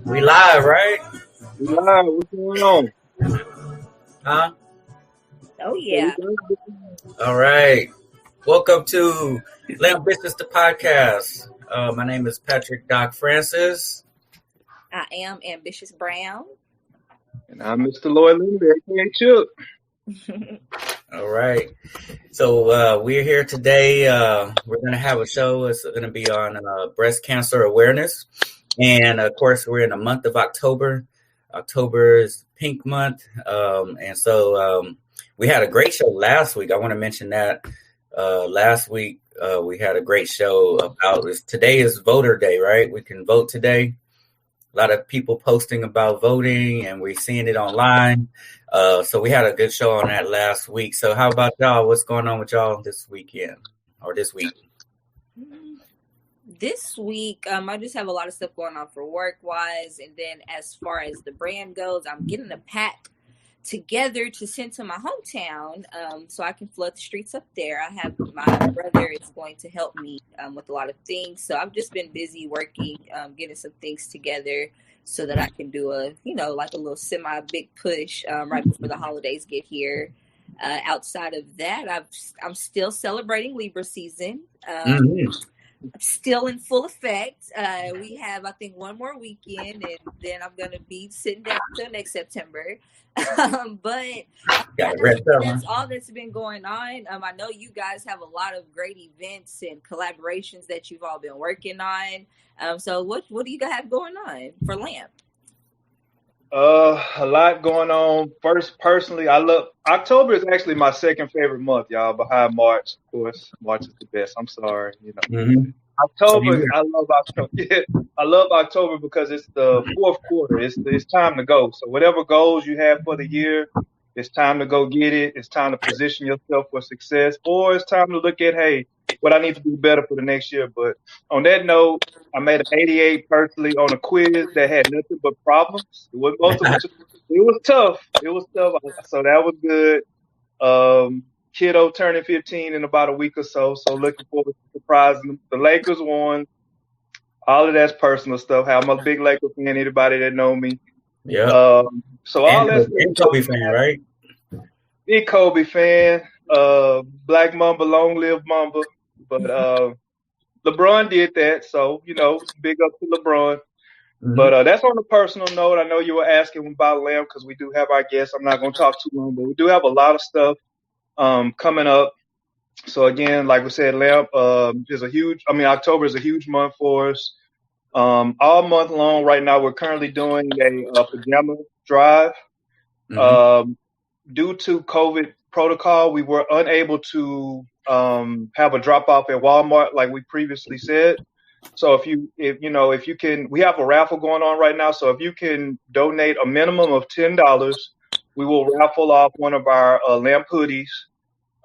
We live, right? Live, what's going on? Huh? Oh yeah. All right. Welcome to Lamb Business the podcast. My name is Patrick Doc Francis. I am Ambitious Brown. And I'm Mr. Lloyd Linda, aka Chuck. All right. So we're here today. We're going to have a show. It's going to be on breast cancer awareness. And of course, we're in the month of October. October is Pink Month. And so we had a great show last week. I want to mention that last week we had a great show about this. Today is voter day, right? We can vote today. A lot of people posting about voting, and we're seeing it online. So we had a good show on that last week. So how about y'all? What's going on with y'all this weekend or this week? This week, I just have a lot of stuff going on for work-wise. And then as far as the brand goes, I'm getting a pack together to send to my hometown so I can flood the streets up there. I have my brother is going to help me with a lot of things. So I've just been busy working, getting some things together so that I can do a little semi-big push right before the holidays get here. Outside of that, I'm still celebrating Libra season. Still in full effect. We have, I think, one more weekend, and then I'm going to be sitting down until next September. But that's all that's been going on. I know you guys have a lot of great events and collaborations that you've all been working on. So what do you have going on for Lamp? A lot going on. First, personally, I love October is actually my second favorite month, y'all, behind March. Of course, March is the best. I'm sorry, October, I love October. Yeah, I love October because it's the fourth quarter. It's time to go. So whatever goals you have for the year, it's time to go get it. It's time to position yourself for success, or it's time to look at, hey, what I need to do better for the next year. But on that note, I made an 88 personally on a quiz that had nothing but problems. It was tough. It was tough. So that was good. Kiddo turning 15 in about a week or so. So looking forward to surprising them. The Lakers won. All of that's personal stuff. I'm a big Lakers fan. Anybody that know me. Yeah. So all that's Kobe fan, right? Big Kobe fan. Black Mamba, long live Mamba. But LeBron did that, so big up to LeBron. Mm-hmm. But that's on a personal note. I know you were asking about Lamb because we do have our guests. I'm not going to talk too long, but we do have a lot of stuff coming up. So again, like we said, Lamb is October is a huge month for us. All month long right now, we're currently doing a pajama drive. Mm-hmm. Due to COVID protocol, we were unable to have a drop off at Walmart like we previously said. So if you can, we have a raffle going on right now. So if you can donate a minimum of $10, we will raffle off one of our Lamp hoodies,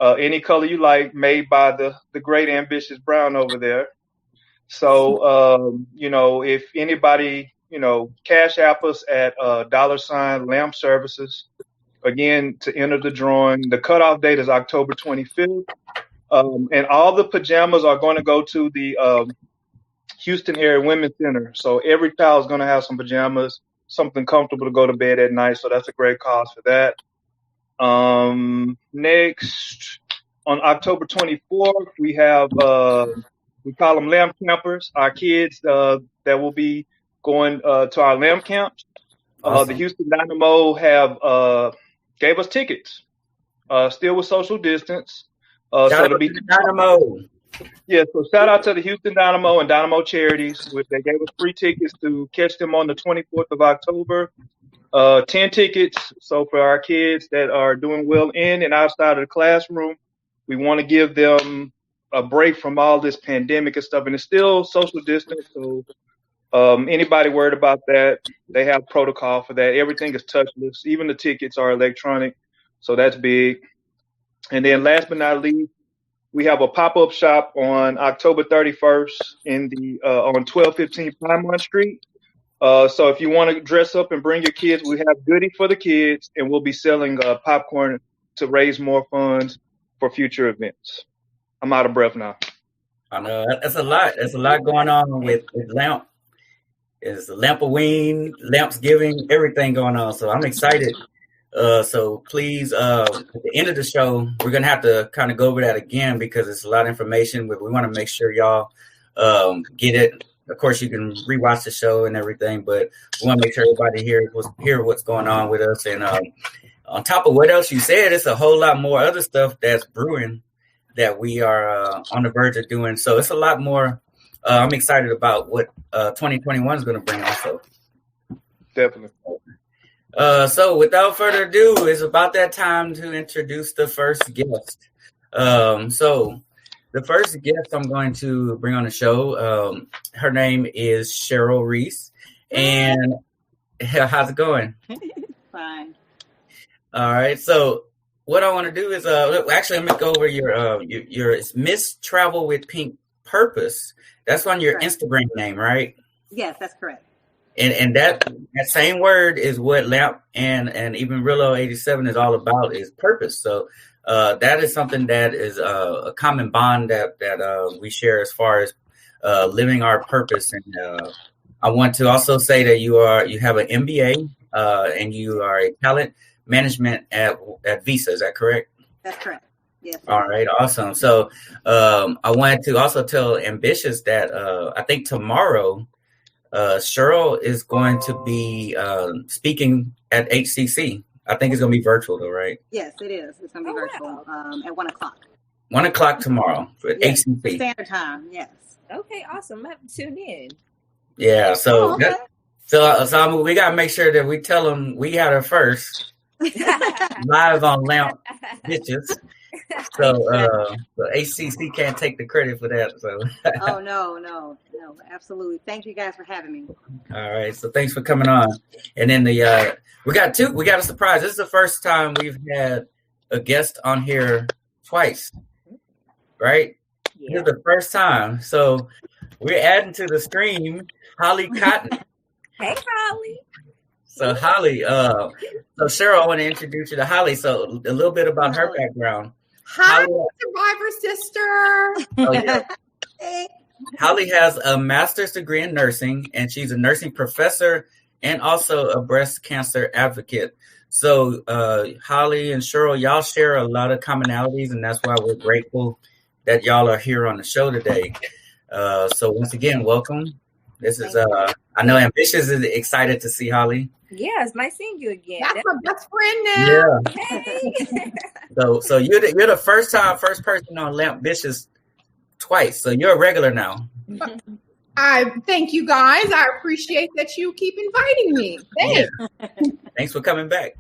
any color you like, made by the great Ambitious Brown over there. So if anybody cash app us at $Lamp Services. Again, to enter the drawing, the cutoff date is October 25th. And all the pajamas are going to go to the Houston Area Women's Center. So every child is going to have some pajamas, something comfortable to go to bed at night. So that's a great cause for that. Next, on October 24th, we have, we call them Lamb Campers, our kids that will be going to our Lamb Camp. Awesome. The Houston Dynamo have gave us tickets, still with social distance. Shout out to the Dynamo. Yeah, so shout out to the Houston Dynamo and Dynamo Charities. They gave us free tickets to catch them on the 24th of October. 10 tickets. So for our kids that are doing well in and outside of the classroom, we want to give them a break from all this pandemic and stuff. And it's still social distance. So anybody worried about that, they have protocol for that. Everything is touchless. Even the tickets are electronic. So that's big. And then last but not least, we have a pop-up shop on October 31st on 1215 Piedmont Street. So if you want to dress up and bring your kids, we have goodies for the kids, and we'll be selling popcorn to raise more funds for future events. I'm out of breath now. I know that's a lot. There's a lot going on with Lamp. It's Lampoween, Lampsgiving, everything going on. So I'm excited. So please, at the end of the show, we're gonna have to kind of go over that again because it's a lot of information. But we want to make sure y'all get it. Of course, you can rewatch the show and everything, but we want to make sure everybody hear what's going on with us. And on top of what else you said, it's a whole lot more other stuff that's brewing that we are on the verge of doing. So it's a lot more. I'm excited about what 2021 is going to bring also. Definitely. So without further ado, it's about that time to introduce the first guest. So the first guest I'm going to bring on the show, her name is Cheryl Reese. And how's it going? Fine. All right. So what I want to do is actually let me go over your Miss Travel with Pink Purpose. That's on your Correct. Instagram name, right? Yes, that's correct. And that same word is what Lamp and even Rillo 87 is all about, is purpose. So that is something that is a common bond that we share as far as living our purpose. And I want to also say that you have an MBA and you are a talent management at Visa. Is that correct? That's correct. Yes. All right, awesome. So I wanted to also tell Ambitious that I think tomorrow Cheryl is going to be speaking at HCC. I think it's going to be virtual though, right? Yes, it is. It's going to be virtual at 1 o'clock. 1 o'clock tomorrow for Yes, HCC. Standard time, yes. Okay, awesome. I have to tune in. Yeah, so okay. so we got to make sure that we tell them we had her first live on Lamp Bitches. So HCC can't take the credit for that. So Oh, no, absolutely. Thank you guys for having me. all right, so thanks for coming on. And then we got a surprise. This is the first time we've had a guest on here twice, right? Yeah. This is the first time. So we're adding to the stream Holly Cotton. Hey, Holly. So Holly, so Cheryl, I want to introduce you to Holly. So a little bit about her background. Hi, Survivor Sister. Oh, yeah. Hey. Holly has a master's degree in nursing, and she's a nursing professor and also a breast cancer advocate. So Holly and Cheryl, y'all share a lot of commonalities, and that's why we're grateful that y'all are here on the show today. So once again, welcome. This is I know Ambitious is excited to see Holly. Yeah, it's nice seeing you again. That's my best friend now. Yeah. Hey. So you're the first person on Lamp Bitches twice. So you're a regular now. I thank you guys. I appreciate that you keep inviting me. Thanks. Yeah. Thanks for coming back.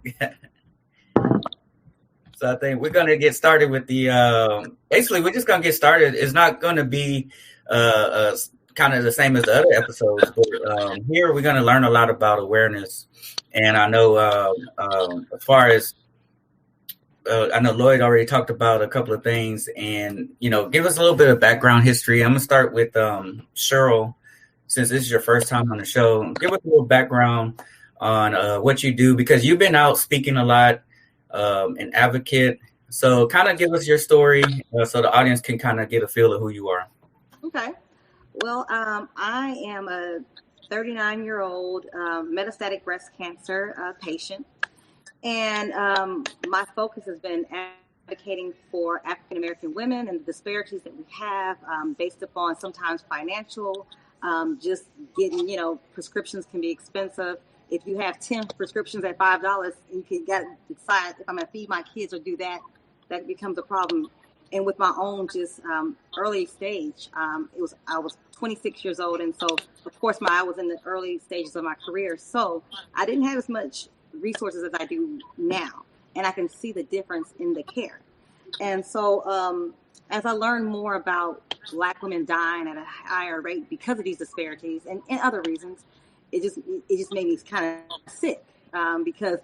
So I think we're gonna get started with the. Basically, we're just gonna get started. It's not gonna be kind of the same as the other episodes, but here we're gonna learn a lot about awareness. And I know as far as I know Lloyd already talked about a couple of things, and give us a little bit of background history. I'm gonna start with Cheryl, since this is your first time on the show. Give us a little background on what you do, because you've been out speaking a lot, an advocate. So kind of give us your story so the audience can kind of get a feel of who you are. Okay. Well, I am a 39-year-old metastatic breast cancer patient. And my focus has been advocating for African-American women and the disparities that we have based upon sometimes financial, just getting, prescriptions can be expensive. If you have 10 prescriptions at $5, you can decide if I'm going to feed my kids or do that. That becomes a problem. And with my own just early stage, I was 26 years old. And so, of course, I was in the early stages of my career. So I didn't have as much resources as I do now. And I can see the difference in the care. And so as I learned more about Black women dying at a higher rate because of these disparities and other reasons, it just made me kind of sick because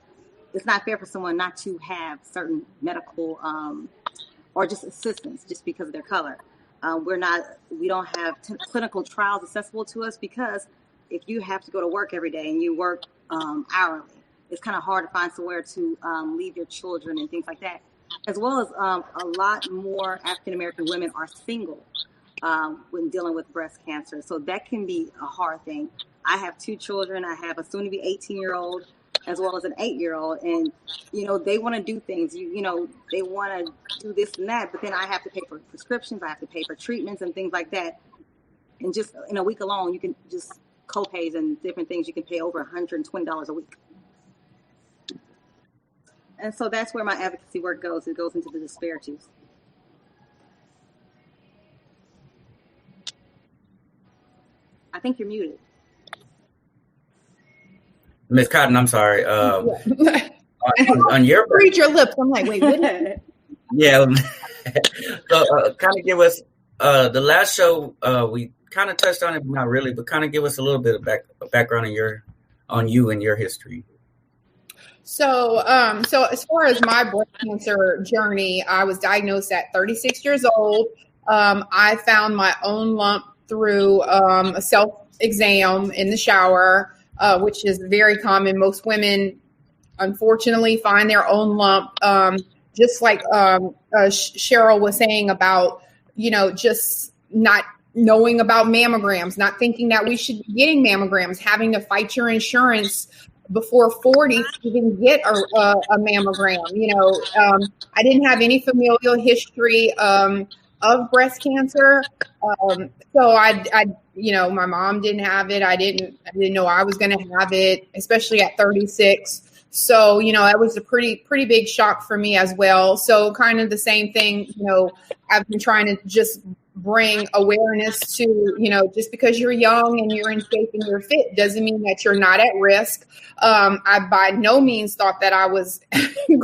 it's not fair for someone not to have certain medical or just assistance just because of their color. We don't have clinical trials accessible to us because if you have to go to work every day and you work hourly, it's kind of hard to find somewhere to leave your children and things like that. As well as a lot more African-American women are single when dealing with breast cancer. So that can be a hard thing. I have 2 children. I have a soon-to-be 18-year-old as well as an 8-year-old. And, they want to do things. They want to do this and that. But then I have to pay for prescriptions. I have to pay for treatments and things like that. And just in a week alone, you can just co-pays and different things. You can pay over $120 a week. And so that's where my advocacy work goes. It goes into the disparities. I think you're muted. Ms. Cotton, I'm sorry. On your read your lips. I'm like, wait, what? Yeah. So kind of give us the last show. We kind of touched on it, but not really. But kind of give us a little bit of background on you and your history. So as far as my breast cancer journey, I was diagnosed at 36 years old. I found my own lump through a self-exam in the shower, which is very common. Most women, unfortunately, find their own lump. Just like Cheryl was saying about, just not knowing about mammograms, not thinking that we should be getting mammograms, having to fight your insurance before 40 to even get a mammogram. I didn't have any familial history of breast cancer. So I my mom didn't have it. I didn't know I was going to have it, especially at 36. So, that was a pretty big shock for me as well. So kind of the same thing, I've been trying to just bring awareness to, just because you're young and you're in shape and you're fit doesn't mean that you're not at risk. I by no means thought that I was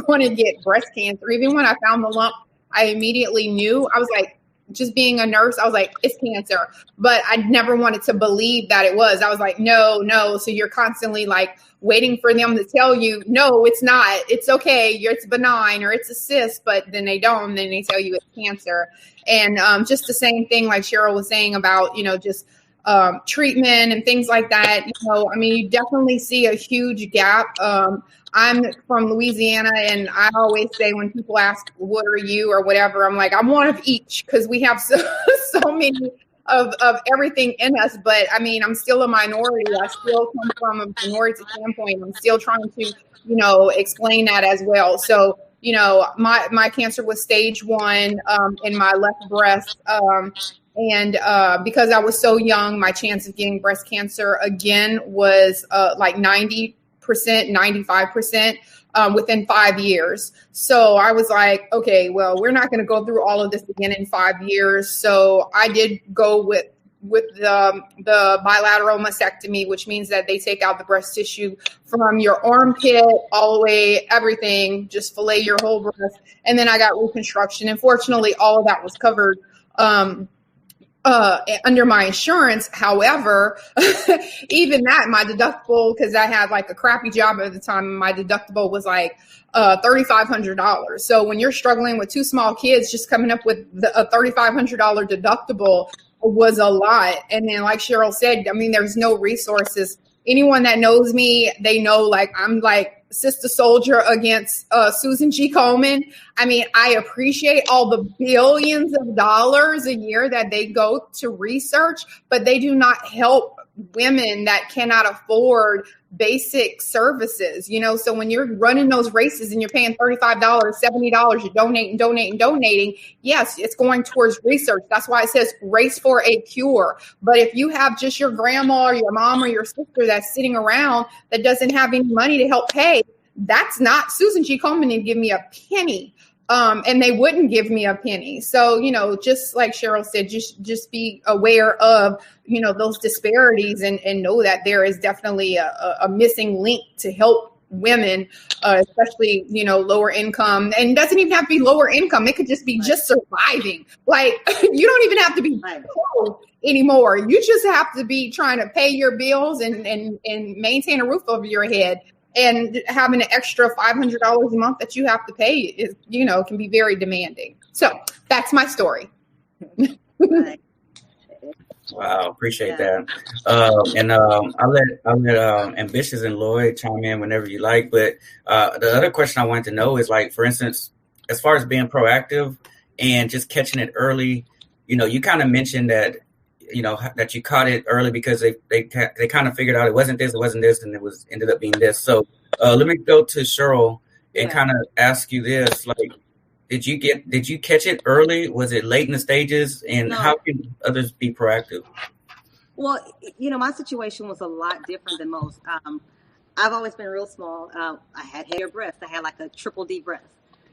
going to get breast cancer. Even when I found the lump, I immediately knew. I was like, just being a nurse, I was like, it's cancer. But I never wanted to believe that it was. I was like, no. So you're constantly like waiting for them to tell you, no, it's not. It's okay. It's benign or it's a cyst, but then they don't. And then they tell you it's cancer. And just the same thing like Cheryl was saying about, just treatment and things like that. You definitely see a huge gap. I'm from Louisiana, and I always say when people ask, what are you or whatever, I'm like, I'm one of each, because we have so many of everything in us. But I'm still a minority. I still come from a minority standpoint. I'm still trying to, explain that as well. So, my cancer was stage 1 in my left breast. And because I was so young, my chance of getting breast cancer again was like 90%, 95% within 5 years. So I was like, okay, well, we're not going to go through all of this again in 5 years. So I did go with the bilateral mastectomy, which means that they take out the breast tissue from your armpit all the way, everything, just fillet your whole breast. And then I got reconstruction. And fortunately, all of that was covered under my insurance. However, even that, my deductible, because I had like a crappy job at the time, my deductible was like $3,500. So when you're struggling with 2 small kids, just coming up with a $3,500 deductible was a lot. And then like Cheryl said, there's no resources. Anyone that knows me, they know like I'm like Sister Soldier against Susan G. Komen. I appreciate all the billions of dollars a year that they go to research, but they do not help women that cannot afford basic services, So when you're running those races and you're paying $35, $70, you're donating, yes, it's going towards research. That's why it says race for a cure. But if you have just your grandma or your mom or your sister that's sitting around that doesn't have any money to help pay, that's not Susan G. Komen to give me a penny. And they wouldn't give me a penny. So, just like Cheryl said, just be aware of, those disparities and know that there is definitely a missing link to help women, especially, lower income. And it doesn't even have to be lower income. It could just be just surviving. Like, you don't even have to be poor anymore. You just have to be trying to pay your bills and maintain a roof over your head. And having an extra $500 a month that you have to pay is, can be very demanding. So that's my story. Wow, appreciate that. And I'll let Ambitious and Lloyd chime in whenever you like. But the other question I wanted to know is, like, for instance, as far as being proactive and just catching it early, you kind of mentioned that that you caught it early because they kind of figured out it wasn't this, and it ended up being this. So let me go to Cheryl and kind of ask you this: like, did you catch it early? Was it late in the stages? And how can others be proactive? Well, my situation was a lot different than most. I've always been real small. I had heavier breasts. I had like a triple D breast.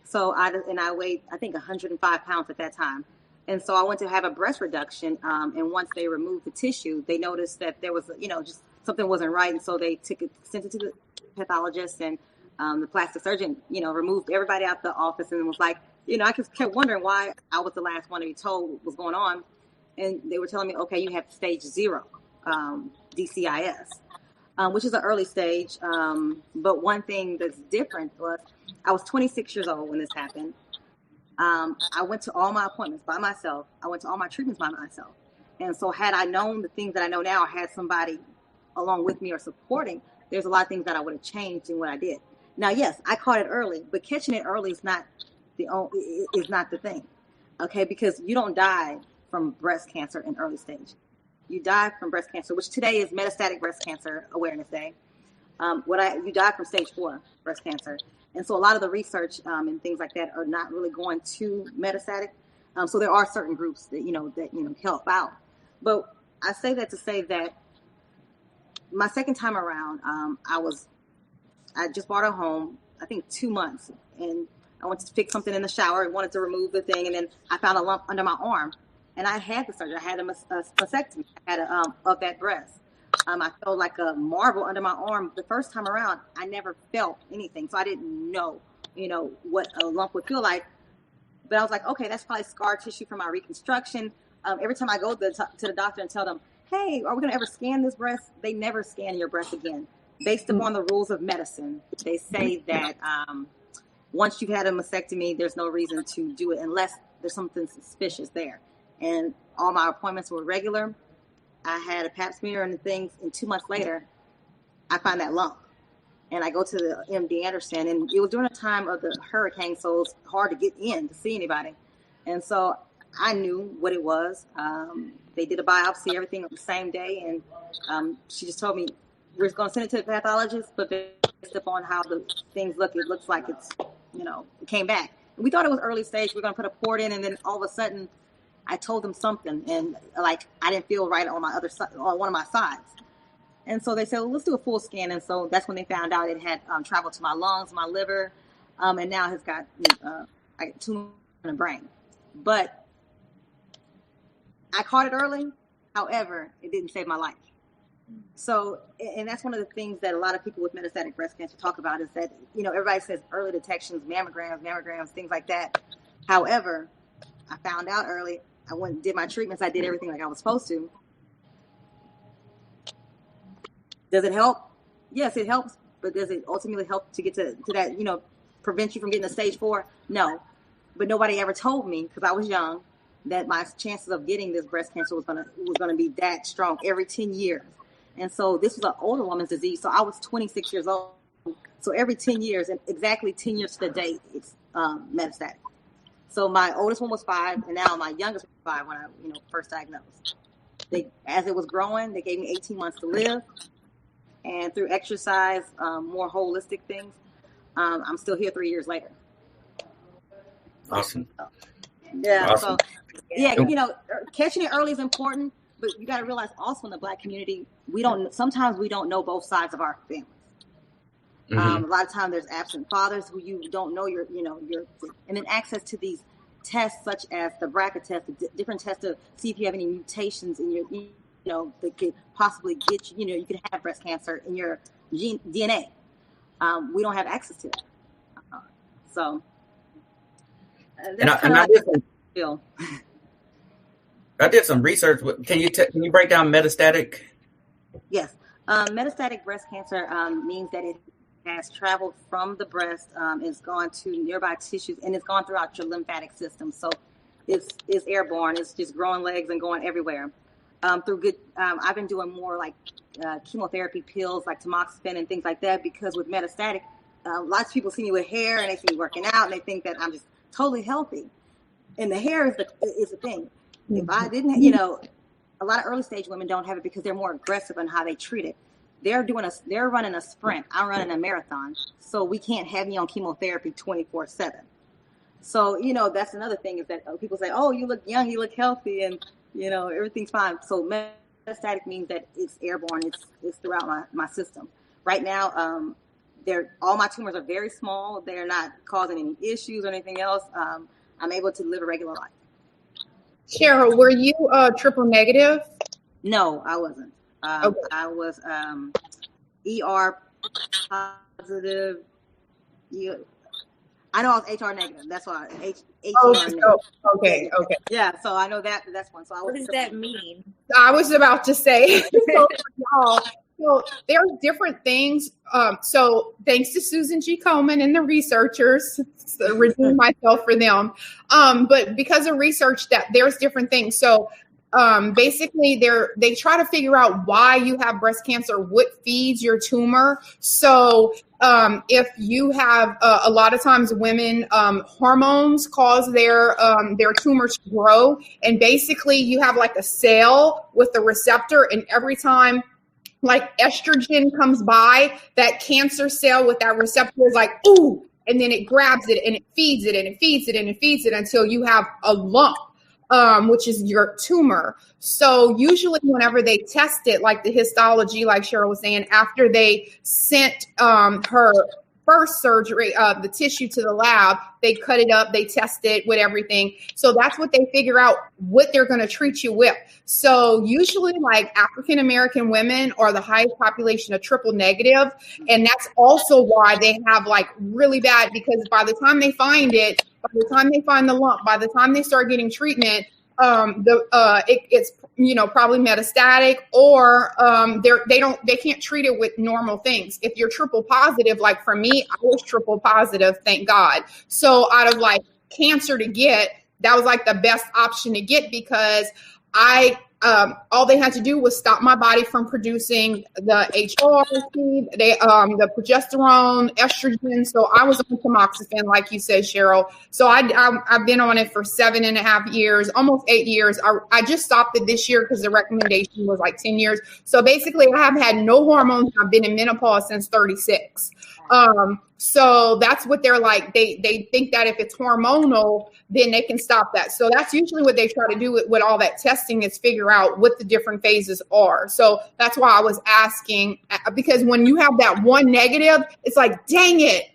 So I weighed, I think, 105 pounds at that time. And so I went to have a breast reduction. And once they removed the tissue, they noticed that there was, just something wasn't right. And so they sent it to the pathologist, and the plastic surgeon, removed everybody out the office, and was like, I just kept wondering why I was the last one to be told what was going on. And they were telling me, okay, you have stage 0, DCIS, which is an early stage. But one thing that's different was I was 26 years old when this happened. I went to all my appointments by myself. I went to all my treatments by myself. And so had I known the things that I know now, or had somebody along with me or supporting, there's a lot of things that I would have changed in what I did. Now, yes, I caught it early, but catching it early is not the thing. Okay, because you don't die from breast cancer in early stage. You die from breast cancer, which today is Metastatic Breast Cancer Awareness Day. You die from stage 4 breast cancer. And so a lot of the research and things like that are not really going to metastatic. So there are certain groups that help out. But I say that to say that my second time around, I just bought a home, I think 2 months, and I went to fix something in the shower and wanted to remove the thing, and then I found a lump under my arm, and I had the surgery. I had a mastectomy. I had of that breast. I felt like a marble under my arm. The first time around, I never felt anything, so I didn't know, what a lump would feel like. But I was like, okay, that's probably scar tissue from my reconstruction. Every time I go to the doctor and tell them, hey, are we going to ever scan this breast? They never scan your breast again. Based upon the rules of medicine, they say that once you've had a mastectomy, there's no reason to do it unless there's something suspicious there. And all my appointments were regular. I had a pap smear and things, and 2 months later, I find that lump. And I go to the MD Anderson, and it was during the time of the hurricane, so it was hard to get in to see anybody. And so I knew what it was. They did a biopsy, everything on the same day, and she just told me, we're going to send it to the pathologist, but based upon how the things look, it looks like it's, it came back. And we thought it was early stage. We're going to put a port in, and then all of a sudden, I told them something, and like I didn't feel right on my other side, on one of my sides. And so they said, well, let's do a full scan. And so that's when they found out it had traveled to my lungs, my liver, and now it's got a tumor in the brain. But I caught it early. However, it didn't save my life. So, and that's one of the things that a lot of people with metastatic breast cancer talk about is that, everybody says early detections, mammograms, things like that. However, I found out early. I went and did my treatments. I did everything like I was supposed to. Does it help? Yes, it helps. But does it ultimately help to get to that, prevent you from getting to stage 4? No. But nobody ever told me, because I was young, that my chances of getting this breast cancer was gonna be that strong every 10 years. And so this was an older woman's disease. So I was 26 years old. So every 10 years, and exactly 10 years to the date, it's metastatic. So my oldest one was 5, and now my youngest was 5 when I, first diagnosed. As it was growing, they gave me 18 months to live. And through exercise, more holistic things, I'm still here 3 years later. Awesome. Yeah. Awesome. So, yeah, catching it early is important, but you got to realize also in the Black community, sometimes we don't know both sides of our families. Mm-hmm. A lot of times there's absent fathers who you don't know and then access to these tests such as the BRCA test, the different tests to see if you have any mutations in your, that could possibly get you, you could have breast cancer in your DNA. We don't have access to that. I did some research. Can you break down metastatic? Yes. Metastatic breast cancer means that it has traveled from the breast, it's gone to nearby tissues, and it's gone throughout your lymphatic system. So it's airborne. It's just growing legs and going everywhere. I've been doing more like chemotherapy pills like tamoxifen and things like that, because with metastatic, lots of people see me with hair and they see me working out and they think that I'm just totally healthy. And the hair is the thing. If I didn't, a lot of early stage women don't have it because they're more aggressive on how they treat it. They're running a sprint. I'm running a marathon. So we can't have me on chemotherapy 24/7. So, that's another thing is that people say, oh, you look young, you look healthy, and, everything's fine. So metastatic means that it's airborne. It's throughout my system. Right now, all my tumors are very small. They're not causing any issues or anything else. I'm able to live a regular life. Cheryl, were you triple negative? No, I wasn't. Okay. I was ER positive. I know I was HR negative. That's why. Okay. Yeah, so I know that's one. So what does that mean? I was about to say, so there are different things. So thanks to Susan G. Komen and the researchers, redeem myself for them. But because of research, that there's different things. So basically they try to figure out why you have breast cancer, what feeds your tumor. So if you have a lot of times women, hormones cause their tumors to grow. And basically you have like a cell with a receptor, and every time like estrogen comes by, that cancer cell with that receptor is like, ooh, and then it grabs it and it feeds it and it feeds it and it feeds it until you have a lump. Which is your tumor. So usually whenever they test it, like the histology, like Cheryl was saying, after they sent her first surgery, the tissue to the lab, they cut it up, they test it with everything. So that's what they figure out what they're going to treat you with. So usually like African-American women are the highest population of triple negative. And that's also why they have like really bad, because by the time they find it, by the time they find the lump, by the time they start getting treatment, it's probably metastatic, or they can't treat it with normal things. If you're triple positive, like for me, I was triple positive, thank God. So out of like cancer to get, that was like the best option to get, because all they had to do was stop my body from producing the HRT, the progesterone, estrogen. So I was on tamoxifen, like you said, Cheryl. So I've been on it for 7.5 years, almost 8 years. I just stopped it this year because the recommendation was like 10 years. So basically I have had no hormones. I've been in menopause since 36. So that's what they're like. They think that if it's hormonal, then they can stop that. So that's usually what they try to do with all that testing, is figure out what the different phases are. So that's why I was asking, because when you have that one negative, it's like, dang it,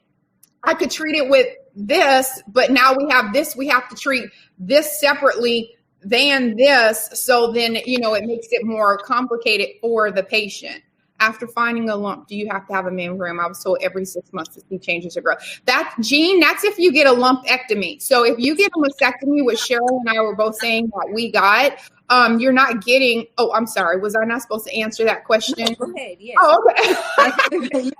I could treat it with this, but now we have this, we have to treat this separately than this. So then, it makes it more complicated for the patient. After finding a lump, do you have to have a mammogram? I was told every 6 months to see changes or growth. That's if you get a lumpectomy. So if you get a mastectomy, which Cheryl and I were both saying that we got, you're not getting, I'm sorry, was I not supposed to answer that question? No, go ahead, yes. Oh, okay.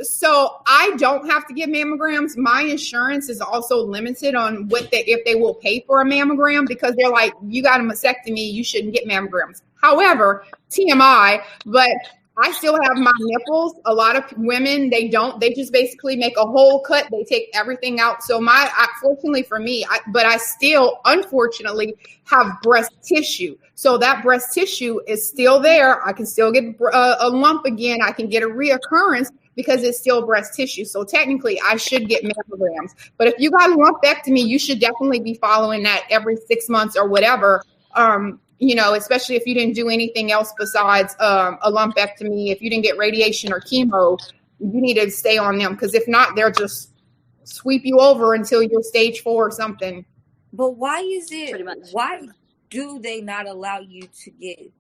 So I don't have to get mammograms. My insurance is also limited on if they will pay for a mammogram, because they're like, you got a mastectomy, you shouldn't get mammograms. However, TMI, but I still have my nipples. A lot of women, they just basically make a whole cut. They take everything out. So fortunately for me, I still, unfortunately, have breast tissue. So that breast tissue is still there. I can still get a lump again. I can get a reoccurrence because it's still breast tissue. So technically I should get mammograms. But if you got a lumpectomy, you should definitely be following that every 6 months or whatever. Especially if you didn't do anything else besides a lumpectomy. If you didn't get radiation or chemo, you need to stay on them, because if not, they'll just sweep you over until you're stage 4 or something. But why do they not allow you to get,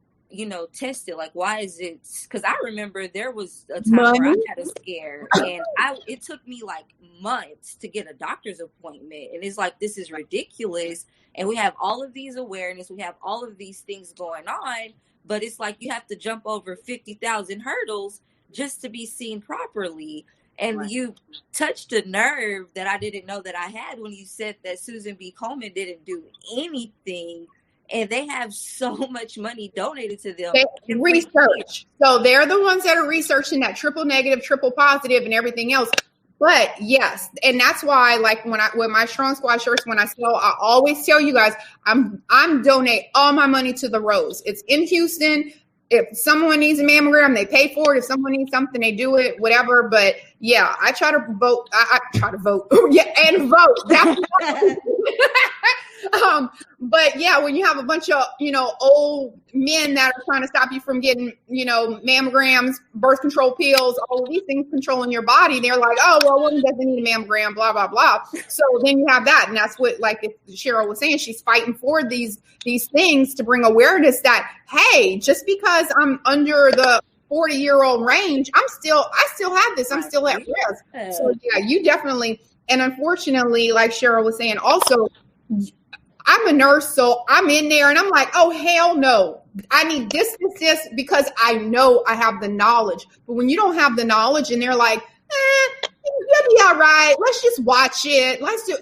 tested? Like, why is it? Because I remember there was a time where I had a scare, and it took me like months to get a doctor's appointment, and it's like, this is ridiculous. And we have all of these awareness, we have all of these things going on, but it's like you have to jump over 50,000 hurdles just to be seen properly. And right. You touched a nerve that I didn't know that I had when you said that Susan B. Komen didn't do anything, and they have so much money donated to them. They research. So they're the ones that are researching that triple negative, triple positive, and everything else. But yes, and that's why, like when my Strong Squad shirts, when I sell, I always tell you guys, I'm donate all my money to the Rose. It's in Houston. If someone needs a mammogram, they pay for it. If someone needs something, they do it, whatever. But yeah, I try to vote. I try to vote. Yeah, and vote. That's but yeah, when you have a bunch of, old men that are trying to stop you from getting, mammograms, birth control pills, all of these things controlling your body, they're like, oh, well, woman doesn't need a mammogram, blah, blah, blah. So then you have that. And that's what, like Cheryl was saying, she's fighting for these things to bring awareness that, hey, just because I'm under the 40-year-old range, I still have this. I'm still at risk. So yeah, you definitely, and unfortunately, like Cheryl was saying, also, I'm a nurse, so I'm in there and I'm like, oh, hell no. I need this, because I know I have the knowledge. But when you don't have the knowledge and they're like, you'll be all right. Let's just watch it. Let's do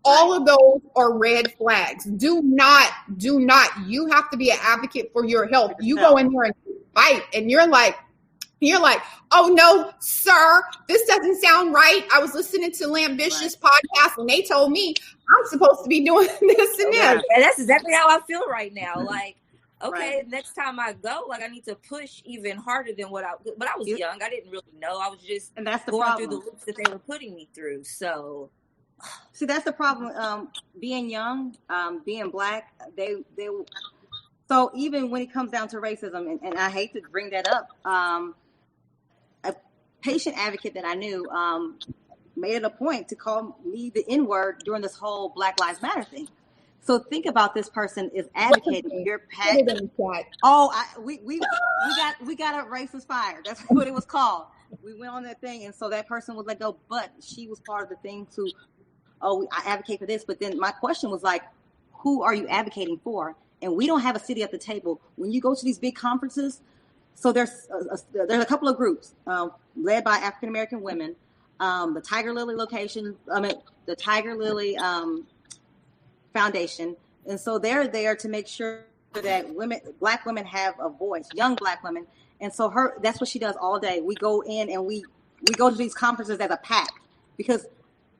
all of those are red flags. Do not. You have to be an advocate for your health. You go in there and fight and you're like, oh no, sir, this doesn't sound right. I was listening to Lambitious podcast and they told me I'm supposed to be doing this and this. And that's exactly how I feel right now. Like, okay, next time I go, like I need to push even harder than but I was young. I didn't really know. I was just and that's the going problem. through the loops that they were putting me through. So see, that's the problem. Being young, being Black, they so even when it comes down to racism, and I hate to bring that up, a patient advocate that I knew made it a point to call me the N-word during this whole Black Lives Matter thing. So think about this person is advocating your pet. We got a racist fire. That's what it was called. We went on that thing, and so that person was let go, but she was part of the thing to, I advocate for this. But then my question was like, who are you advocating for? And we don't have a city at the table. When you go to these big conferences, so there's a couple of groups led by African American women, the Tiger Lily the Tiger Lily Foundation, and so they're there to make sure that Black women have a voice, young Black women, and so that's what she does all day. We go in and we go to these conferences as a pack, because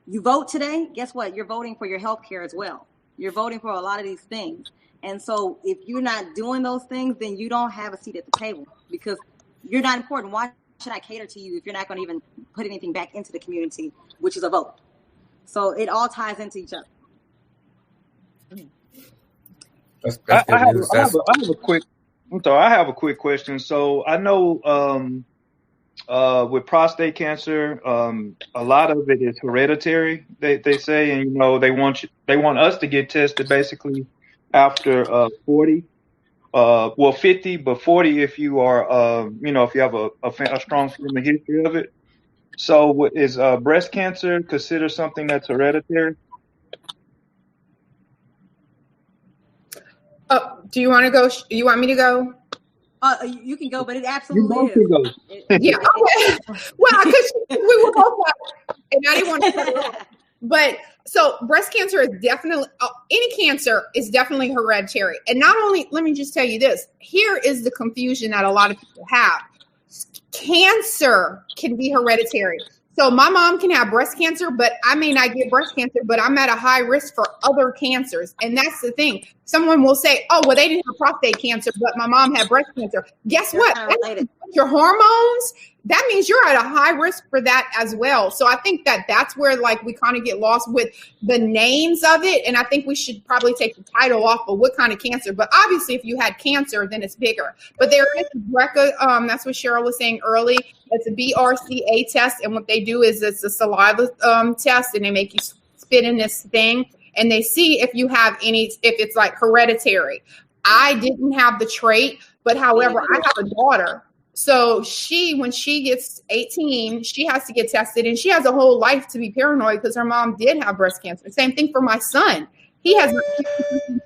you vote today. Guess what? You're voting for your health care as well. You're voting for a lot of these things. And so if you're not doing those things, then you don't have a seat at the table because you're not important. Why should I cater to you if you're not going to even put anything back into the community, which is a vote? So it all ties into each other. I have a quick question. So I know with prostate cancer, a lot of it is hereditary. They say, and they want us to get tested basically after 40, 50, but 40 if you are, if you have a strong family history of it. So is breast cancer considered something that's hereditary? Do you want to go? You want me to go? You can go, but it absolutely is. Yeah. Okay. Well, because we were both like, and I didn't want to. But so breast cancer is definitely, any cancer is definitely hereditary. And not only, let me just tell you this, here is the confusion that a lot of people have. Cancer can be hereditary. So my mom can have breast cancer, but I may not get breast cancer, but I'm at a high risk for other cancers. And that's the thing. Someone will say, oh, well, they didn't have prostate cancer, but my mom had breast cancer. Guess what? Your hormones, that means you're at a high risk for that as well. So I think that's where like we kind of get lost with the names of it. And I think we should probably take the title off of what kind of cancer. But obviously, if you had cancer, then it's bigger. But there is BRCA. That's what Cheryl was saying early. It's a BRCA test. And what they do is it's a saliva test, and they make you spit in this thing. And they see if you have if it's like hereditary. I didn't have the trait, but however, I have a daughter. So when she gets 18, she has to get tested, and she has a whole life to be paranoid because her mom did have breast cancer. Same thing for my son. He has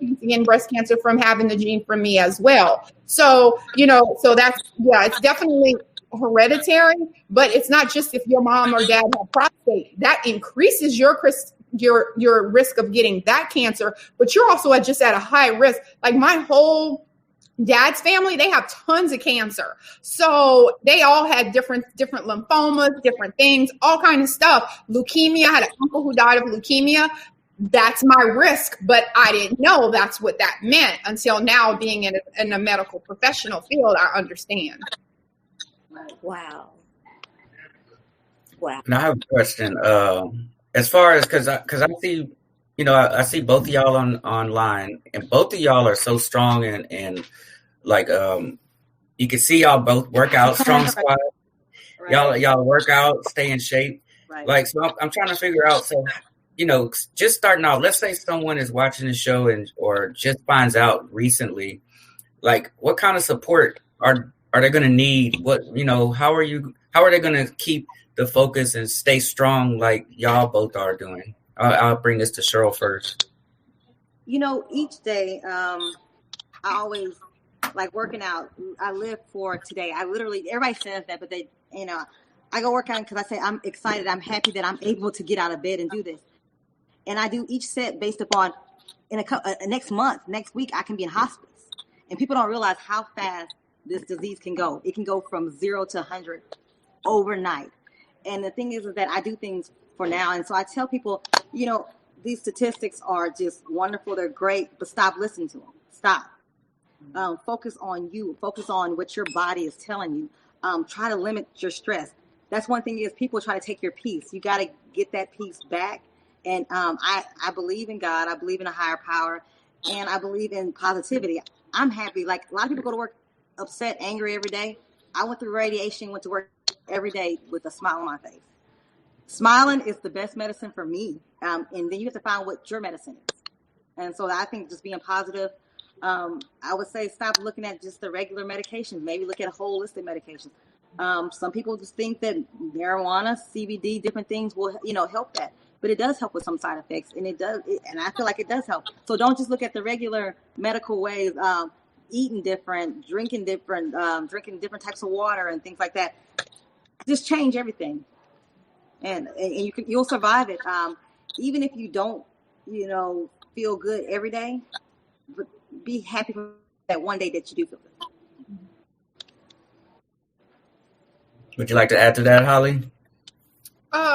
again breast cancer from having the gene from me as well. So, so that's, it's definitely hereditary, but it's not just if your mom or dad have prostate. That increases your risk of getting that cancer, but you're also just at a high risk. Like my whole dad's family, they have tons of cancer. So they all had different lymphomas, different things, all kinds of stuff. Leukemia, I had an uncle who died of leukemia. That's my risk, but I didn't know that's what that meant until now, being in a medical professional field, I understand. Wow. Now I have a question. As far as, because I see, I see both of y'all online, and both of y'all are so strong, and like you can see y'all both work out, strong squad. Right. Y'all work out, stay in shape. Right. Like, so I'm trying to figure out. So, just starting out. Let's say someone is watching the show or just finds out recently, like, what kind of support are they going to need? What how are they going to keep the focus and stay strong like y'all both are doing? I'll bring this to Cheryl first. Each day, I always like working out. I live for today. Everybody says that, but I go work out because I say I'm excited. I'm happy that I'm able to get out of bed and do this. And I do each set based upon next week, I can be in hospice. And people don't realize how fast this disease can go. It can go from 0 to 100 overnight. And the thing is that I do things for now. And so I tell people, these statistics are just wonderful. They're great, but stop listening to them. Stop. Focus on you. Focus on what your body is telling you. Try to limit your stress. That's one thing is people try to take your peace. You got to get that peace back. And I believe in God. I believe in a higher power. And I believe in positivity. I'm happy. Like, a lot of people go to work upset, angry every day. I went through radiation, went to work every day with a smile on my face. Smiling is the best medicine for me. And then you have to find what your medicine is. And so I think just being positive, I would say stop looking at just the regular medications. Maybe look at holistic medications. Some people just think that marijuana, CBD, different things will, help that. But it does help with some side effects, and and I feel like it does help. So don't just look at the regular medical ways, eating different, drinking different types of water and things like that. Just change everything, and you'll survive it. Even if you don't, feel good every day, but be happy for that one day that you do feel good. Would you like to add to that, Holly?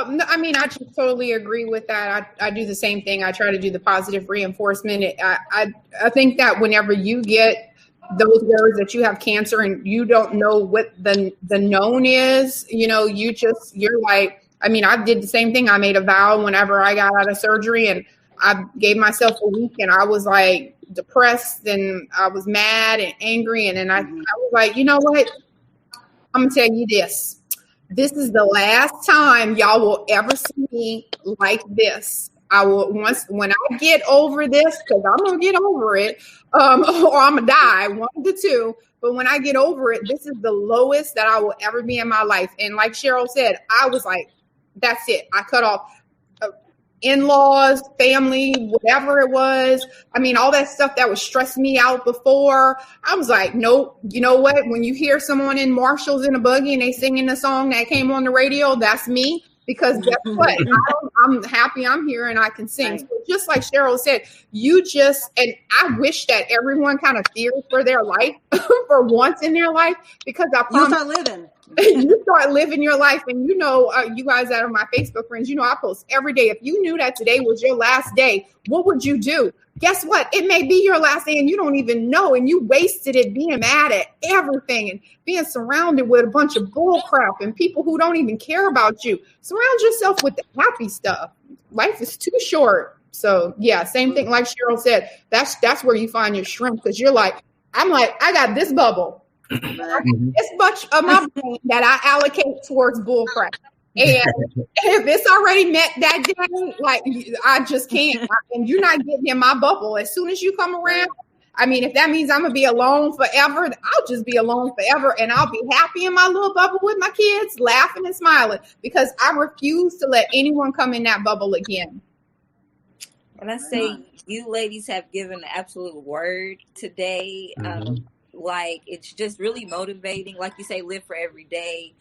No, I just totally agree with that. I do the same thing. I try to do the positive reinforcement. I think that whenever you get those words that you have cancer and you don't know what the known is, you're like, I did the same thing. I made a vow whenever I got out of surgery, and I gave myself a week, and I was like depressed, and I was mad and angry. And then I was like, you know what? I'm going to tell you this. This is the last time y'all will ever see me like this. I will when I get over this, because I'm gonna get over it, or I'm gonna die, one of the two. But when I get over it, this is the lowest that I will ever be in my life. And like Cheryl said, I was like, that's it. I cut off in-laws, family, whatever it was. All that stuff that was stressing me out before. I was like, nope. You know what? When you hear someone in Marshalls in a buggy and they singing the song that came on the radio, that's me. Because guess what? I'm happy I'm here and I can sing. Right. So just like Cheryl said, and I wish that everyone kind of feared for their life for once in their life, because I promise you start living. You start living your life. And you guys that are my Facebook friends, I post every day. If you knew that today was your last day, what would you do? Guess what? It may be your last day and you don't even know, and you wasted it being mad at everything and being surrounded with a bunch of bull crap and people who don't even care about you. Surround yourself with the happy stuff. Life is too short. So yeah, same thing like Cheryl said. That's where you find your strength, because you're like, I got this bubble. This much of my brain that I allocate towards bull crap. And if it's already met that day, like, I just can't. And you're not getting in my bubble. As soon as you come around, if that means I'm going to be alone forever, I'll just be alone forever. And I'll be happy in my little bubble with my kids, laughing and smiling, because I refuse to let anyone come in that bubble again. When I say you ladies have given the absolute word today, like, it's just really motivating. Like you say, live for every day.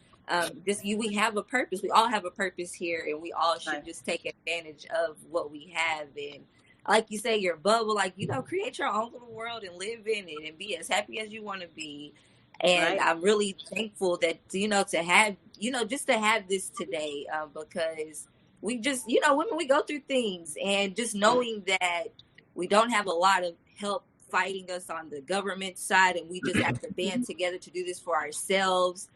We have a purpose. We all have a purpose here, and we all should just take advantage of what we have. And like you say, your bubble, like, you know, create your own little world and live in it and be as happy as you want to be. And I'm really thankful that, you know, to have, you know, just to have this today, because we just, you know, women, we go through things, and just knowing that we don't have a lot of help fighting us on the government side, and we just have to band together to do this for ourselves.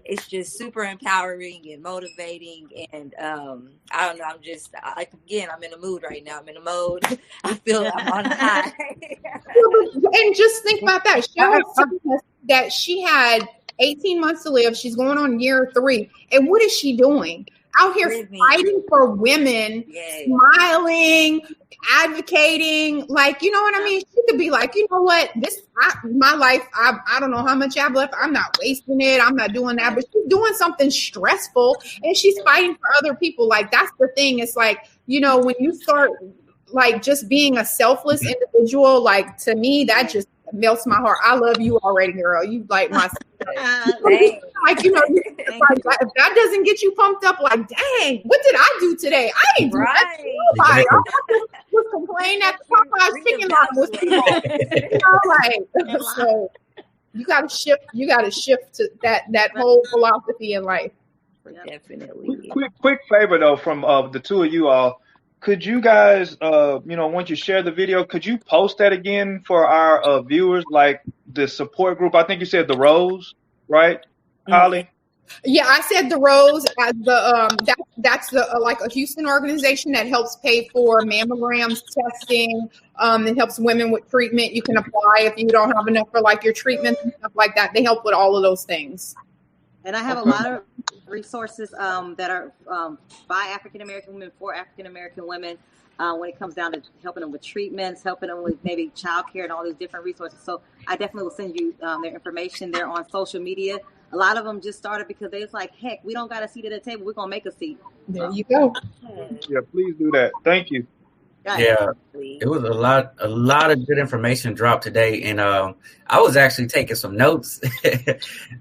It's just super empowering and motivating. And I don't know, I'm just, like, again, I'm in a mood right now. I'm in a mode. I feel I'm on high. And just think about that. Cheryl told us that she had 18 months to live. She's going on year 3. And what is she doing? Out here fighting for women, smiling, advocating, like, you know what I mean? She could be like, you know what, my life, I don't know how much I have left. I'm not wasting it. I'm not doing that. But she's doing something stressful, and she's fighting for other people. Like, that's the thing. It's like, you know, when you start like just being a selfless individual, like, to me, that just melts my heart. I love you already, girl. You like my like, you know, like, if that doesn't get you pumped up, like, dang, what did I do today? I ain't do that to nobody. I was complaining that the Popeyes chicken line was too long. You know, like, so you gotta shift to that whole philosophy in life. Definitely. Quick favor though from the two of you all. Could you guys, you know, once you share the video, could you post that again for our viewers, like the support group? I think you said the Rose, right, Holly? Yeah, I said the Rose as the that's the like a Houston organization that helps pay for mammograms, testing. It helps women with treatment. You can apply if you don't have enough for like your treatments and stuff like that. They help with all of those things. And I have a lot of resources that are by African American women for African American women when it comes down to helping them with treatments, helping them with maybe childcare and all these different resources. So I definitely will send you their information. They're on social media. A lot of them just started because they was like, heck, we don't got a seat at the table. We're going to make a seat. There you go. Yeah, please do that. Thank you. Yeah, it was a lot of good information dropped today, and I was actually taking some notes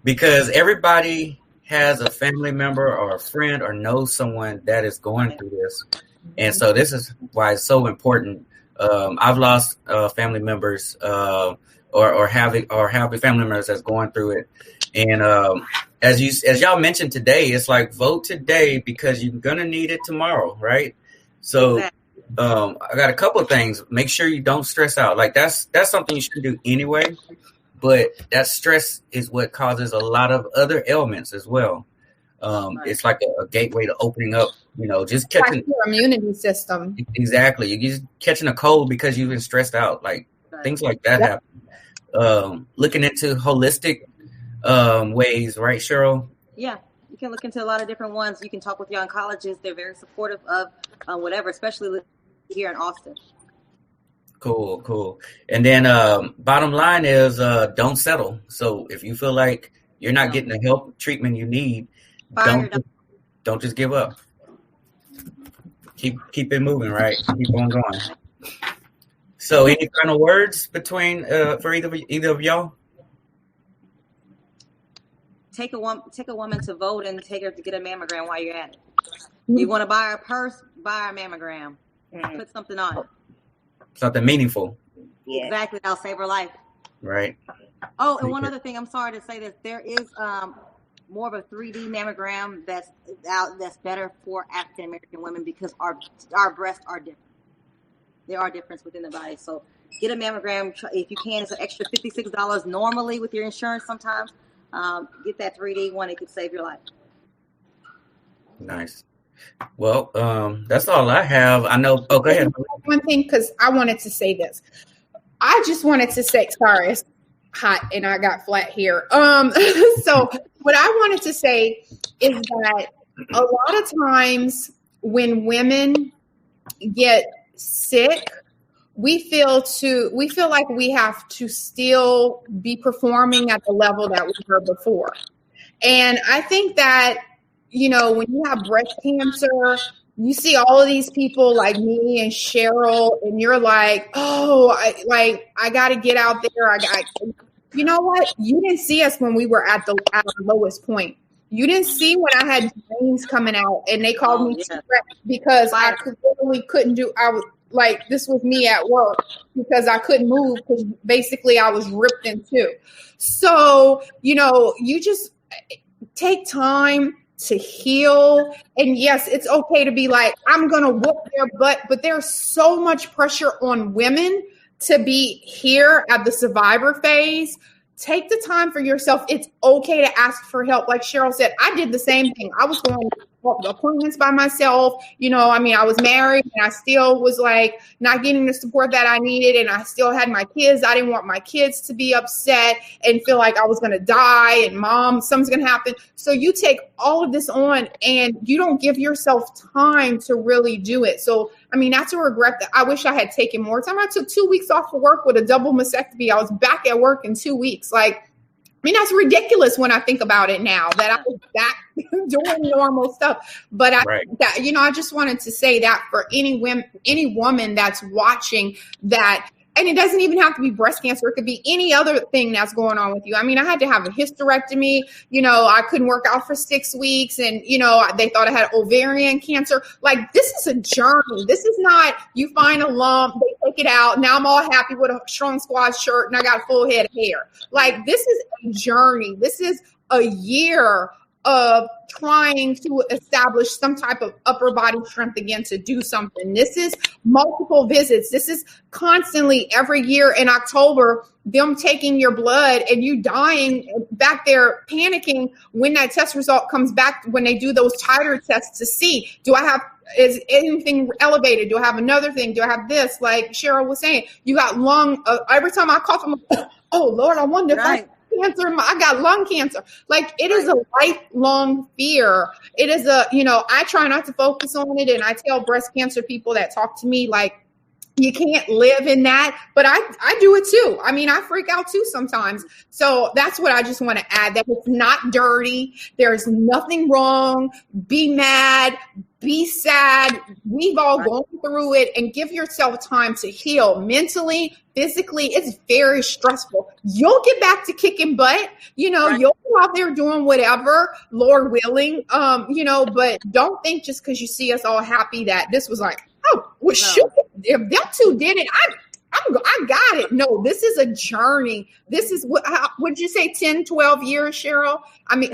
because everybody has a family member or a friend or knows someone that is going through this, and so this is why it's so important. I've lost family members or having family members that's going through it, and as y'all mentioned today, it's like vote today because you're gonna need it tomorrow, right? So. Exactly. I got a couple of things. Make sure you don't stress out. Like that's something you should do anyway, but that stress is what causes a lot of other ailments as well. It's like a gateway to opening up, you know, just catching your immunity system. Exactly. You're just catching a cold because you've been stressed out. Like things like that happen. Looking into holistic ways, right, Cheryl? Yeah. You can look into a lot of different ones. You can talk with your oncologist. They're very supportive of whatever, especially here in Austin. Cool. And then bottom line is don't settle. So if you feel like you're not getting the help treatment you need, don't just give up. Keep it moving, right? Keep on going. So any final words between for either of y'all? Take a woman to vote and take her to get a mammogram while you're at it. You want to buy her a purse, buy her a mammogram. Put something on it. Something meaningful. Yeah. Exactly. That'll save her life. Right. Oh, and one other thing, I'm sorry to say this. There is more of a 3D mammogram that's better for African American women because our breasts are different. There are differences within the body. So get a mammogram if you can. It's an extra $56 normally with your insurance sometimes. Get that 3D one. It could save your life. Nice. Well, that's all I have. I know. Oh, go ahead. One thing, because I wanted to say this. I just wanted to say, sorry, it's hot and I got flat here. So what I wanted to say is that a lot of times when women get sick, we feel like we have to still be performing at the level that we were before. And I think that, you know, when you have breast cancer, you see all of these people like me and Cheryl, and you're like, oh, I got to get out there. You know what? You didn't see us when we were at the lowest point. You didn't see when I had veins coming out and they called me because I literally couldn't do. like this was me at work because I couldn't move because basically I was ripped in two. So, you just take time to heal. And yes, it's okay to be like, I'm going to whoop their butt, but there's so much pressure on women to be here at the survivor phase. Take the time for yourself. It's okay to ask for help. Like Cheryl said, I did the same thing. I was going to appointments by myself. I was married and I still was like not getting the support that I needed. And I still had my kids. I didn't want my kids to be upset and feel like I was going to die and mom, something's going to happen. So you take all of this on and you don't give yourself time to really do it. So, that's a regret that I wish I had taken more time. I took 2 weeks off of work with a double mastectomy. I was back at work in 2 weeks. That's ridiculous when I think about it now that I was back doing normal stuff. But I just wanted to say that for any woman that's watching that, and it doesn't even have to be breast cancer. It could be any other thing that's going on with you. I had to have a hysterectomy. I couldn't work out for 6 weeks. And, they thought I had ovarian cancer. This is a journey. This is not you find a lump, they take it out. Now I'm all happy with a Strong Squad shirt and I got a full head of hair. This is a journey. This is a year of trying to establish some type of upper body strength again to do something. This is multiple visits. This is constantly every year in October, them taking your blood and you dying back there panicking when that test result comes back, when they do those titer tests to see, is anything elevated? Do I have another thing? Do I have this? Like Cheryl was saying, you got lung, every time I cough, I'm like, oh Lord, I wonder if I cancer. I got lung cancer. It is a lifelong fear. It is I try not to focus on it. And I tell breast cancer people that talk to me, you can't live in that, but I do it too. I freak out too sometimes. So that's what I just want to add, that it's not dirty. There's nothing wrong. Be mad, be sad. We've all gone through it, and give yourself time to heal mentally, physically. It's very stressful. You'll get back to kicking butt. You'll be out there doing whatever, Lord willing, but don't think just because you see us all happy that this was shoot, if them two did it, I got it. No, this is a journey. This is would you say 10, 12 years, Cheryl? I'm 8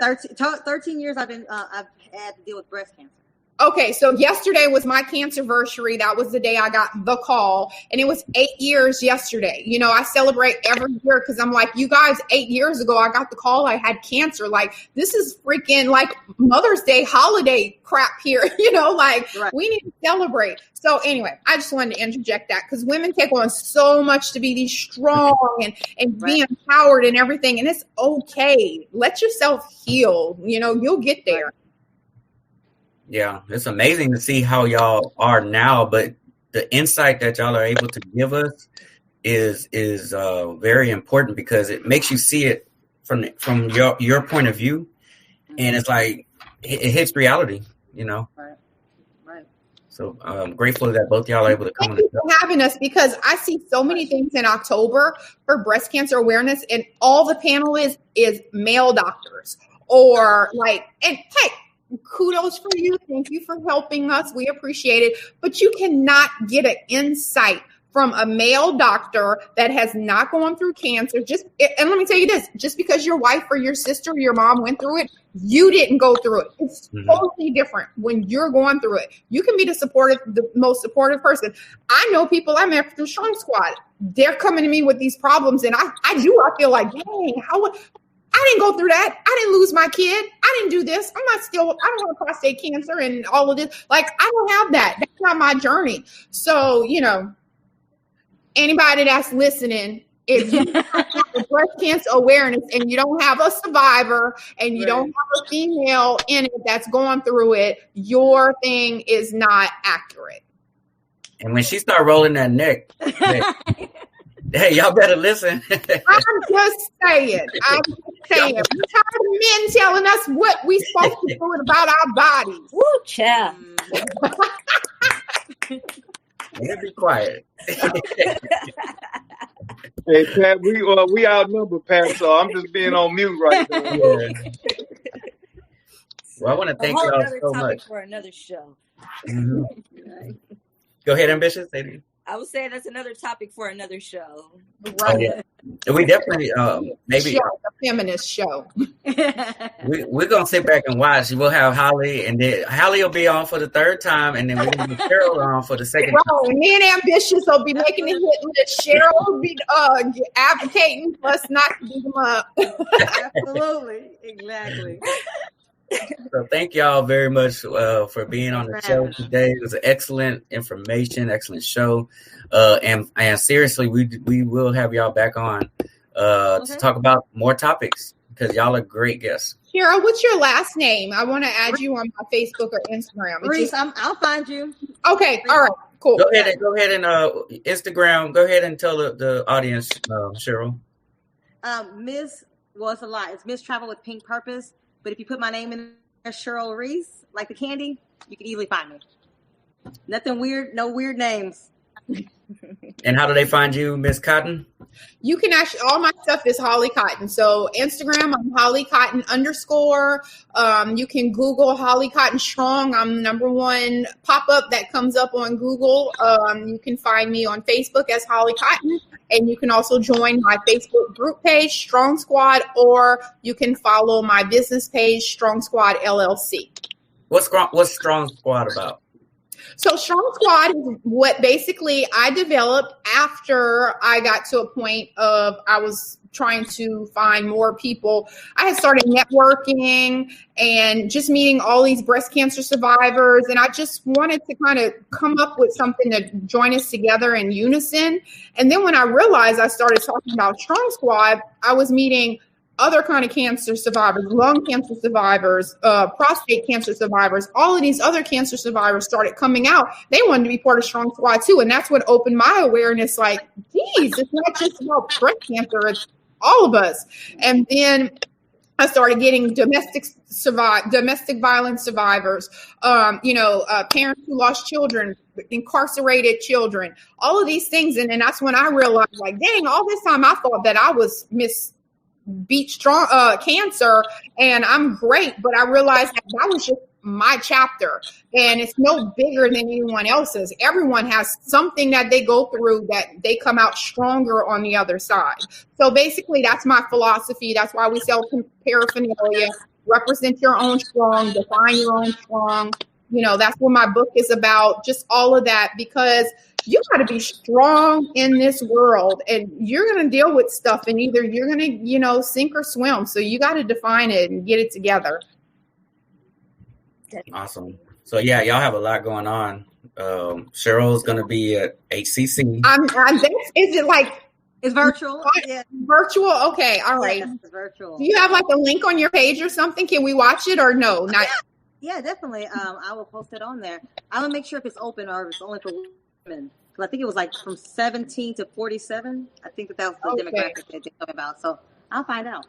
years. 13 years I've had to deal with breast cancer. Okay, so yesterday was my cancerversary. That was the day I got the call, and it was 8 years yesterday. I celebrate every year because I'm like, you guys, 8 years ago, I got the call. I had cancer. This is freaking Mother's Day holiday crap here. We need to celebrate. So anyway, I just wanted to interject that because women take on so much to be these strong and be empowered and everything, and it's okay. Let yourself heal. You'll get there. Yeah, it's amazing to see how y'all are now, but the insight that y'all are able to give us is very important because it makes you see it from your point of view, and it's it hits reality, Right. So I'm grateful that both y'all are able to come. Thank you for having us, because I see so many things in October for breast cancer awareness, and all the panel is male doctors or and hey, kudos for you. Thank you for helping us. We appreciate it. But you cannot get an insight from a male doctor that has not gone through cancer. And let me tell you this, just because your wife or your sister or your mom went through it, you didn't go through it. It's totally different when you're going through it. You can be the most supportive person. I know people I met through Strong Squad. They're coming to me with these problems, and I feel like, dang, I didn't go through that. I didn't lose my kid. I didn't do this. I don't have prostate cancer and all of this. I don't have that. That's not my journey. So, anybody that's listening, if you have breast cancer awareness and you don't have a survivor and you don't have a female in it that's going through it, your thing is not accurate. And when she started rolling that neck, hey, y'all better listen. I'm just saying. We're tired of men telling us what we supposed to do about our bodies. Woo, child. Be quiet. Hey, Pat, we outnumbered, Pat, so I'm just being on mute right now. Yeah. Well, I want to thank y'all so much for another show. Mm-hmm. Go ahead, Ambitious. I would say that's another topic for another show. Right. Oh, yeah. We definitely maybe show, the feminist show. we're gonna sit back and watch. We'll have Holly, and then Holly will be on for the third time, and then we're gonna get Cheryl on for the second time. Right. Me and Ambitious will be making the hit list. Cheryl will be advocating for us not to beat them up. Absolutely. Exactly. So thank y'all very much for being on the show today. It was an excellent information, excellent show. And seriously, we will have y'all back on to talk about more topics because y'all are great guests. Cheryl, what's your last name? I want to add you on my Facebook or Instagram. Reese, I'll find you. Okay, all right, cool. Go ahead and Instagram. Go ahead and tell the audience, Cheryl. Miss, well, it's a lot. It's Miss Travel with Pink Purpose. But if you put my name in there, Cheryl Reese, like the candy, you can easily find me. Nothing weird, no weird names. And how do they find you, Miss Cotton? You can actually, all my stuff is Holly Cotton. So Instagram, I'm Holly Cotton _. You can Google Holly Cotton Strong. I'm #1 pop-up that comes up on Google. You can find me on Facebook as Holly Cotton. And you can also join my Facebook group page, Strong Squad, or you can follow my business page, Strong Squad LLC. What's Strong Squad about? So Strong Squad is what basically I developed after I got to a point of I was trying to find more people. I had started networking and just meeting all these breast cancer survivors. And I just wanted to kind of come up with something to join us together in unison. And then when I realized I started talking about Strong Squad, I was meeting other kind of cancer survivors, lung cancer survivors, prostate cancer survivors, all of these other cancer survivors started coming out. They wanted to be part of Strong Squad too. And that's what opened my awareness, like, geez, it's not just about breast cancer, it's all of us. And then I started getting domestic violence survivors, parents who lost children, incarcerated children, all of these things. And then that's when I realized, like, dang, all this time I thought that I was beat strong cancer and I'm great, but I realized that was just my chapter and it's no bigger than anyone else's. Everyone has something that they go through that they come out stronger on the other side. So basically that's my philosophy. That's why we sell paraphernalia. Represent your own strong, define your own strong. That's what my book is about, just all of that, because you got to be strong in this world and you're going to deal with stuff and either you're going to, sink or swim. So you got to define it and get it together. Awesome. So yeah, y'all have a lot going on. Cheryl's going to be at HCC. Is it like it's virtual? Yeah. Virtual. Okay. All right. Yes, it's virtual. Do you have like a link on your page or something? Can we watch it or no? Not. Yeah, definitely. I will post it on there. I will make sure if it's open or if it's only for women. Because I think it was like from 17 to 47. I think that was the demographic that they're talking about. So I'll find out.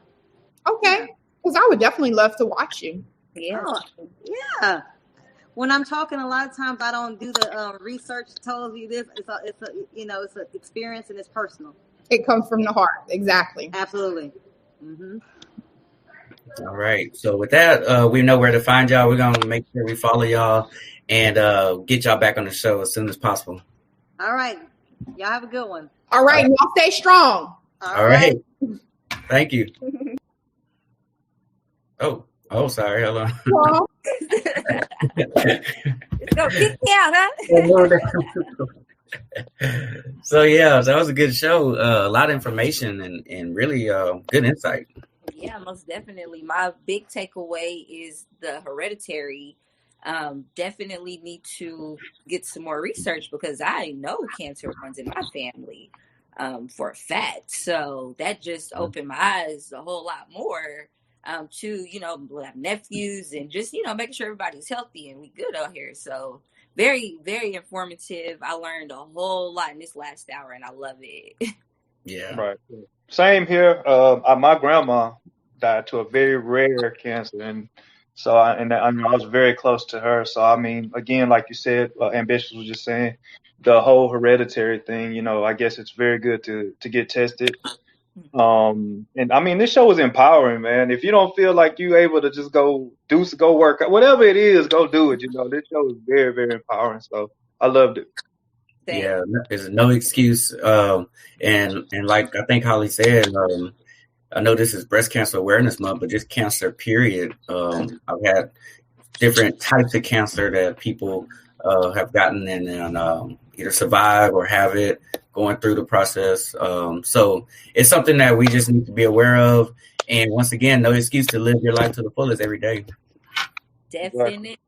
Okay. Because I would definitely love to watch you. Yeah. Oh, yeah. When I'm talking, a lot of times I don't do the research. Tells you this. It's an experience and it's personal. It comes from the heart. Exactly. Absolutely. Mm-hmm. All right. So with that, we know where to find y'all. We're going to make sure we follow y'all and get y'all back on the show as soon as possible. All right. Y'all have a good one. All right. Y'all stay strong. All right. Thank you. Oh, sorry. Hold on. Go kick me out, huh? So yeah, that was a good show. A lot of information and really good insight. Yeah, most definitely. My big takeaway is the hereditary. Definitely need to get some more research because I know cancer runs in my family for a fact. So that just opened my eyes a whole lot more to, we'll have nephews and just, making sure everybody's healthy and we good out here. So very, very informative. I learned a whole lot in this last hour and I love it. Yeah. Right. Same here. My grandma died to a very rare cancer. And so I was very close to her. So, I mean, again, like you said, Ambitious was just saying, the whole hereditary thing, I guess it's very good to get tested. And I mean, this show is empowering, man. If you don't feel like you able to just go work, whatever it is, go do it. This show is very, very empowering. So I loved it. Yeah, there's no excuse. And like I think Holly said, I know this is Breast Cancer Awareness Month, but just cancer, period. I've had different types of cancer that people have gotten and either survive or have it going through the process. So it's something that we just need to be aware of. And once again, no excuse to live your life to the fullest every day. Definitely.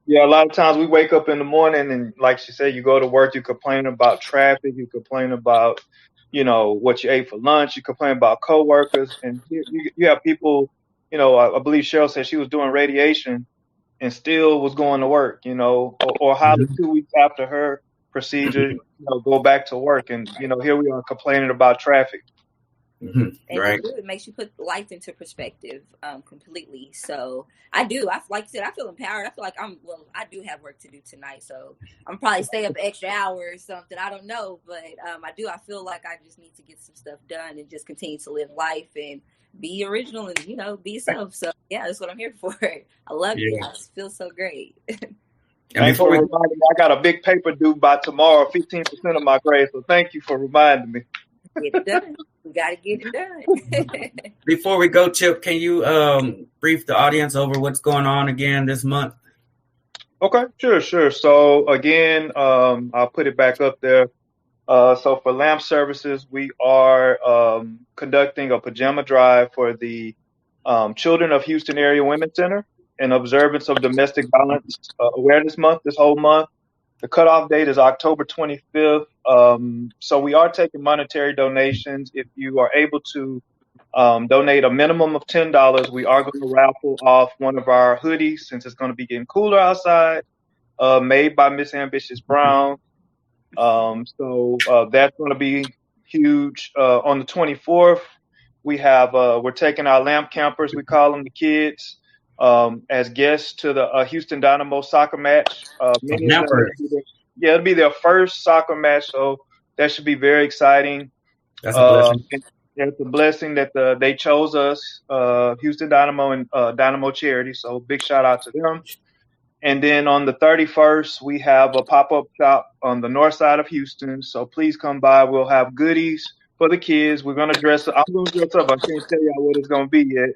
Yeah, a lot of times we wake up in the morning and, like she said, you go to work, you complain about traffic, you complain about, what you ate for lunch, you complain about coworkers, and you have people, I believe Cheryl said she was doing radiation and still was going to work, or Holly 2 weeks after her procedure, go back to work, and here we are complaining about traffic. And right. it makes you put life into perspective completely. So like you said, I feel empowered. I feel like I do have work to do tonight, so I'm probably stay up an extra hour or something. I don't know, but I feel like I just need to get some stuff done and just continue to live life and be original and be yourself. So yeah, that's what I'm here for. I love you. I just feel so great. And before we reminding me, I got a big paper due by tomorrow, 15% of my grade. So thank you for reminding me. Get it done. We got to get it done. Before we go, Chip, can you brief the audience over what's going on again this month? Okay, sure. So again, I'll put it back up there. So for LAMP services, we are conducting a pajama drive for the Children of Houston Area Women's Center in observance of Domestic Violence Awareness Month this whole month. The cutoff date is October 25th. So we are taking monetary donations. If you are able to donate a minimum of $10, we are going to raffle off one of our hoodies since it's going to be getting cooler outside, made by Miss Ambitious Brown. So that's going to be huge. On the 24th, we're taking our LAMP campers, we call them the kids, as guests to the Houston Dynamo soccer match. It'll be their first soccer match, so that should be very exciting. That's a blessing. It's a blessing that they chose us, Houston Dynamo and Dynamo Charity, so big shout out to them. And then on the 31st, we have a pop-up shop on the north side of Houston, so please come by. We'll have goodies for the kids. We're going to dress up. I'm going to dress up. I can't tell y'all what it's going to be yet.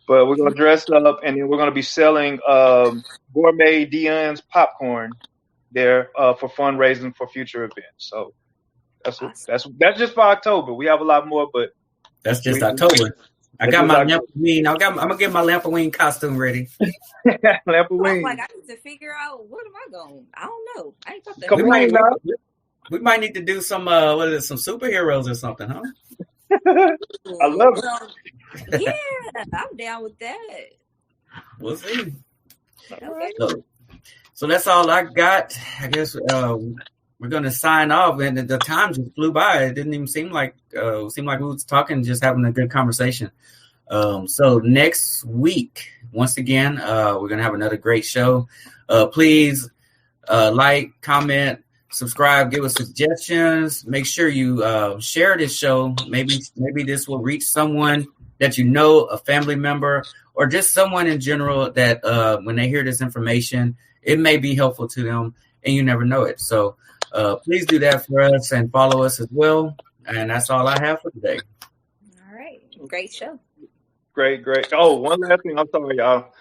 But we're going to dress up, and then we're going to be selling gourmet Dion's popcorn there for fundraising for future events. So that's just for October. We have a lot more, but that's just October. I got my Lampaween. I'm gonna get my Lampaween costume ready. Lampaween. Like I need to figure out what am I going. I don't know. I ain't got that. We might need to do some some superheroes or something, huh? I love it. Yeah, I'm down with that. We'll see. Okay. So that's all I got. I guess we're gonna sign off, and the time just flew by. It didn't even seem like we was talking, just having a good conversation. So next week, once again, we're gonna have another great show. Please like, comment, subscribe, give us suggestions. Make sure you share this show. Maybe this will reach someone that you know, a family member, or just someone in general that when they hear this information, it may be helpful to them, and you never know it. So please do that for us and follow us as well. And that's all I have for today. All right. Great show. Great. Oh, one last thing. I'm sorry, y'all.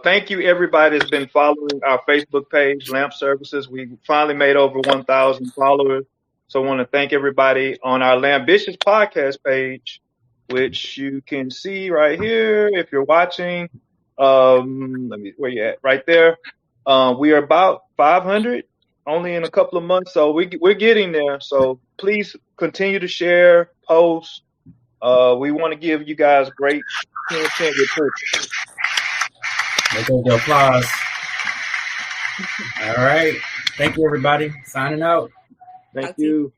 Thank you, everybody that's been following our Facebook page, LAMP Services. We finally made over 1,000 followers. So I want to thank everybody on our Lambitious podcast page, which you can see right here if you're watching. Where you at? Right there. We are about 500 only in a couple of months, so we're getting there. So please continue to share, post. We want to give you guys great content with purpose. Let's go to applause. All right. Thank you, everybody. Signing out. Thank you.